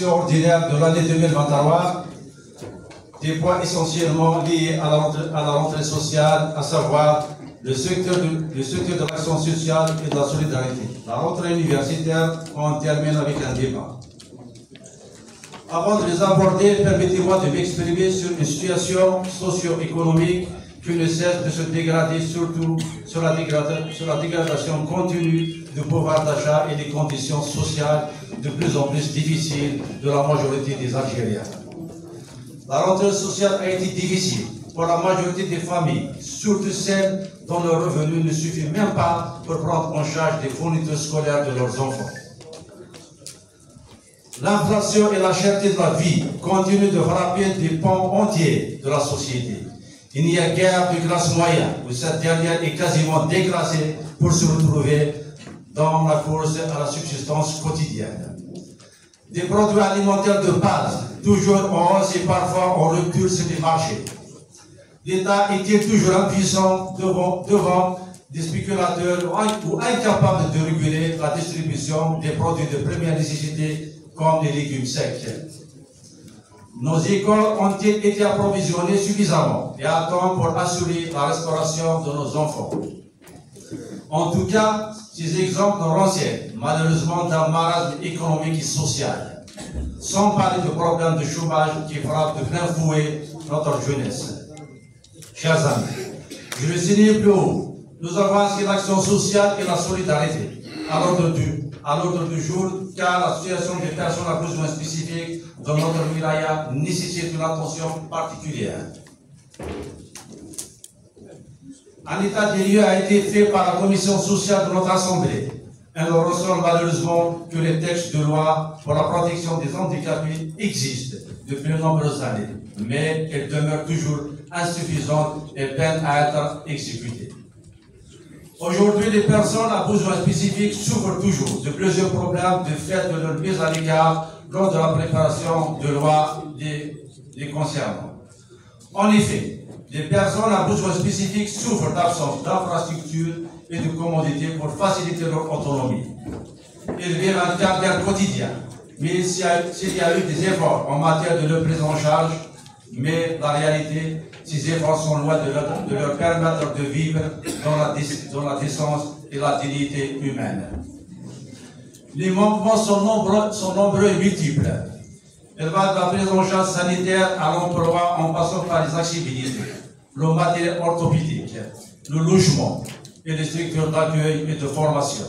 session ordinaire de l'année 2023, des points essentiellement liés à la rentrée sociale, à savoir le secteur de l'action sociale et de la solidarité. La rentrée universitaire, on termine avec un débat. Avant de les aborder, permettez-moi de m'exprimer sur une situation socio-économique qui ne cesse de se dégrader, surtout sur la dégradation continue du pouvoir d'achat et des conditions sociales de plus en plus difficiles de la majorité des Algériens. La rentrée sociale a été difficile pour la majorité des familles, surtout celles dont le revenu ne suffit même pas pour prendre en charge des fournitures scolaires de leurs enfants. L'inflation et la cherté de la vie continuent de frapper des pans entiers de la société. Il n'y a guère de classe moyenne, où cette dernière est quasiment déclassée pour se retrouver dans la course à la subsistance quotidienne. Des produits alimentaires de base, toujours en hausse et parfois en rupture sur les marchés. L'État est toujours impuissant devant des spéculateurs ou incapables de réguler la distribution des produits de première nécessité comme les légumes secs. Nos écoles ont-elles été approvisionnées suffisamment et à temps pour assurer la restauration de nos enfants? En tout cas, ces exemples nous renseignent malheureusement d'un marasme économique et social, sans parler du problème de chômage qui frappe de plein fouet notre jeunesse. Chers amis, je le signale plus haut, nous avons inscrit l'action sociale et la solidarité à l'ordre du jour, car la situation des personnes à besoins spécifiques dans notre wilaya nécessite une attention particulière. Un état des lieux a été fait par la commission sociale de notre Assemblée. Elle ressort malheureusement que les textes de loi pour la protection des handicapés existent depuis de nombreuses années, mais elles demeurent toujours insuffisantes et peinent à être exécutées. Aujourd'hui, les personnes à besoins spécifiques souffrent toujours de plusieurs problèmes de fait de leur mise à l'écart lors de la préparation de lois les concernant. En effet, les personnes à besoins spécifiques souffrent d'absence d'infrastructures et de commodités pour faciliter leur autonomie. Ils vivent un caractère quotidien, mais s'il y a eu des efforts en matière de leur prise en charge, mais la réalité, ces efforts sont loin de leur permettre de vivre dans la décence et la dignité humaine. Les manquements sont nombreux et multiples. Il va de la prise en charge sanitaire à l'emploi en passant par les accessibilités, le matériel orthopédique, le logement et les structures d'accueil et de formation.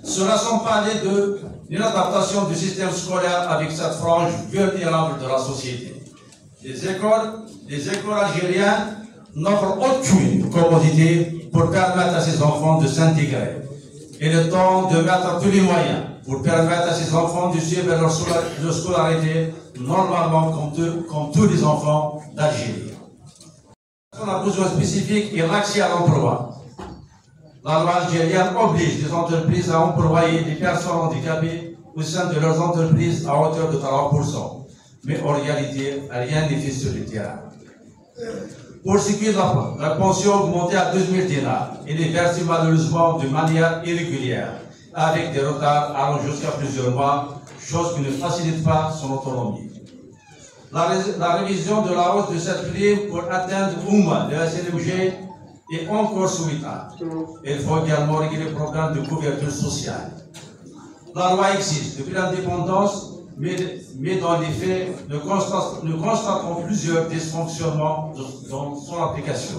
Cela sans parler de l'inadaptation du système scolaire avec cette frange vulnérable de la société. Les écoles algériennes n'offrent aucune commodité pour permettre à ces enfants de s'intégrer. Il est temps de mettre tous les moyens pour permettre à ces enfants de suivre leur scolarité normalement comme tous les enfants d'Algérie. On a besoin spécifique et l'accès à l'emploi. La loi algérienne oblige les entreprises à employer des personnes handicapées au sein de leurs entreprises à hauteur de 30%. Mais en réalité, rien n'est fait sur le terrain. Pour ce qui est de la pension augmentée à 12 000 dinars, elle est versée malheureusement de manière irrégulière, avec des retards allant jusqu'à plusieurs mois, chose qui ne facilite pas son autonomie. La révision de la hausse de cette prime pour atteindre au moins le SLUG est encore souhaitable. Il faut également régler le problème de couverture sociale. La loi existe depuis l'indépendance, mais dans les faits, nous constatons plusieurs dysfonctionnements dans son application.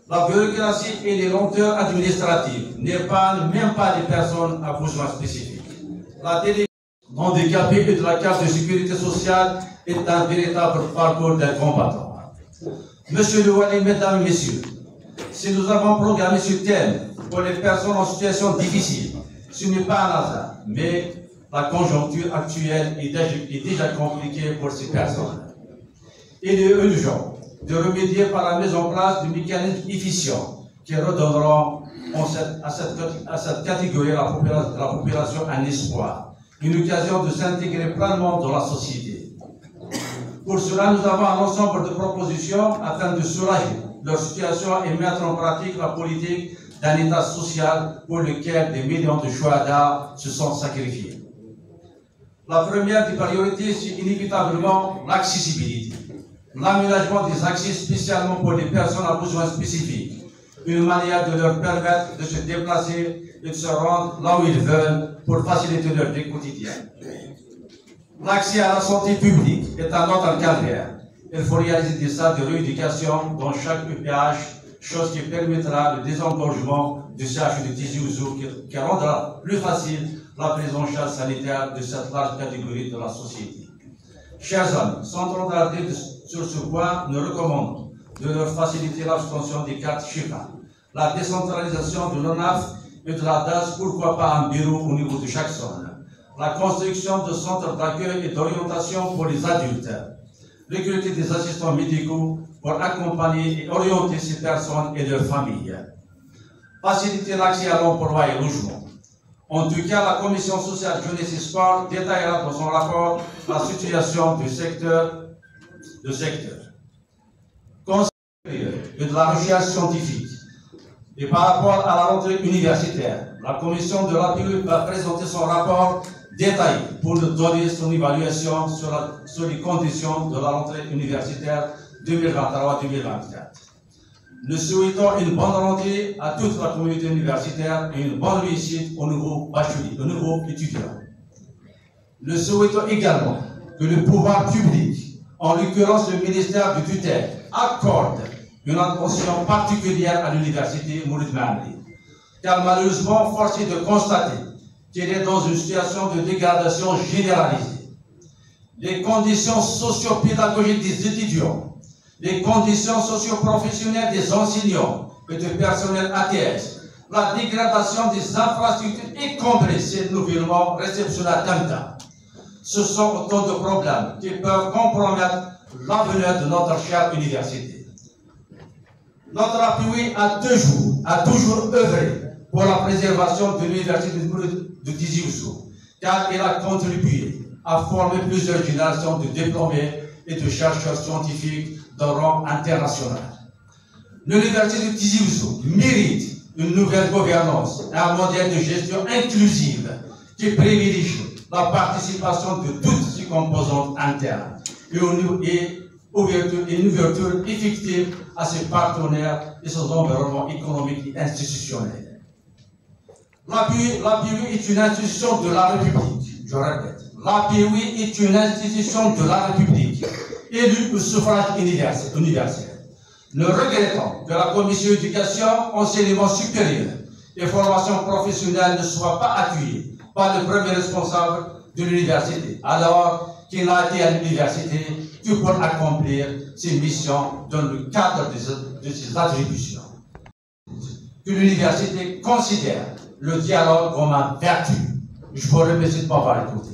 La bureaucratie et les lenteurs administratives n'épargnent même pas les personnes à besoins spécifiques. La délégation handicapés et de la carte de sécurité sociale est un véritable parcours d'un combattant. Monsieur le Wali, mesdames et messieurs, si nous avons programmé ce thème pour les personnes en situation difficile, ce n'est pas un hasard, mais la conjoncture actuelle est déjà compliquée pour ces personnes. Il est urgent de remédier par la mise en place de mécanismes efficients qui redonneront à cette catégorie de la population un espoir, une occasion de s'intégrer pleinement dans la société. Pour cela, nous avons un ensemble de propositions afin de soulager leur situation et mettre en pratique la politique d'un État social pour lequel des millions de Chouhada se sont sacrifiés. La première des priorités, c'est inévitablement l'accessibilité. L'aménagement des accès spécialement pour les personnes à besoins spécifiques. Une manière de leur permettre de se déplacer et de se rendre là où ils veulent pour faciliter leur vie quotidienne. L'accès à la santé publique est un autre calvaire. Il faut réaliser des salles de rééducation dans chaque EPH, chose qui permettra le désengorgement du CHU de Tizi Ouzou, qui rendra plus facile la prise en charge sanitaire de cette large catégorie de la société. Chers amis, sans trop tarder sur ce point, nous recommandons de leur faciliter l'abstention des cartes chiffres, la décentralisation de l'ONAF et de la DAS, pourquoi pas un bureau au niveau de chaque zone, la construction de centres d'accueil et d'orientation pour les adultes, recruter des assistants médicaux pour accompagner et orienter ces personnes et leurs familles, faciliter l'accès à l'emploi et au logement. En tout cas, la Commission sociale jeunesse et sport détaillera dans son rapport la situation du secteur et de la recherche scientifique. Et par rapport à la rentrée universitaire, la Commission de l'APE va présenter son rapport détaillé pour nous donner son évaluation sur les conditions de la rentrée universitaire 2023-2024. Nous souhaitons une bonne rentrée à toute la communauté universitaire et une bonne réussite aux nouveaux bacheliers, aux nouveaux étudiants. Nous souhaitons également que le pouvoir public, en l'occurrence le ministère du tutelle, accorde une attention particulière à l'université Mouloud Maamri, car malheureusement, force est de constater qu'elle est dans une situation de dégradation généralisée. Les conditions socio-pédagogiques des étudiants, les conditions socio-professionnelles des enseignants et du personnel ATS, la dégradation des infrastructures, y compris ces nouvellement réceptionnés à Tamta. Ce sont autant de problèmes qui peuvent compromettre l'avenir de notre chère université. Notre appui a toujours œuvré pour la préservation de l'université de Tizi Ouzou, car elle a contribué à former plusieurs générations de diplômés et de chercheurs scientifiques de rang international. L'université de Tizi Ouzou mérite une nouvelle gouvernance et un modèle de gestion inclusive qui privilégie la participation de toutes ses composantes internes et une ouverture effective à ses partenaires et ses environnements économiques et institutionnels. L'APUI est une institution de la République, je répète. L'APUI est une institution de la République, élue au suffrage universel. Nous regrettons que la commission éducation, enseignement supérieur et formation professionnelle ne soit pas accueillie par le premier responsable de l'université, alors qu'il a été à l'université que pour accomplir ses missions dans le cadre de ses attributions. Que l'université considère le dialogue comme un vertu. Je vous remercie de m'avoir écouté.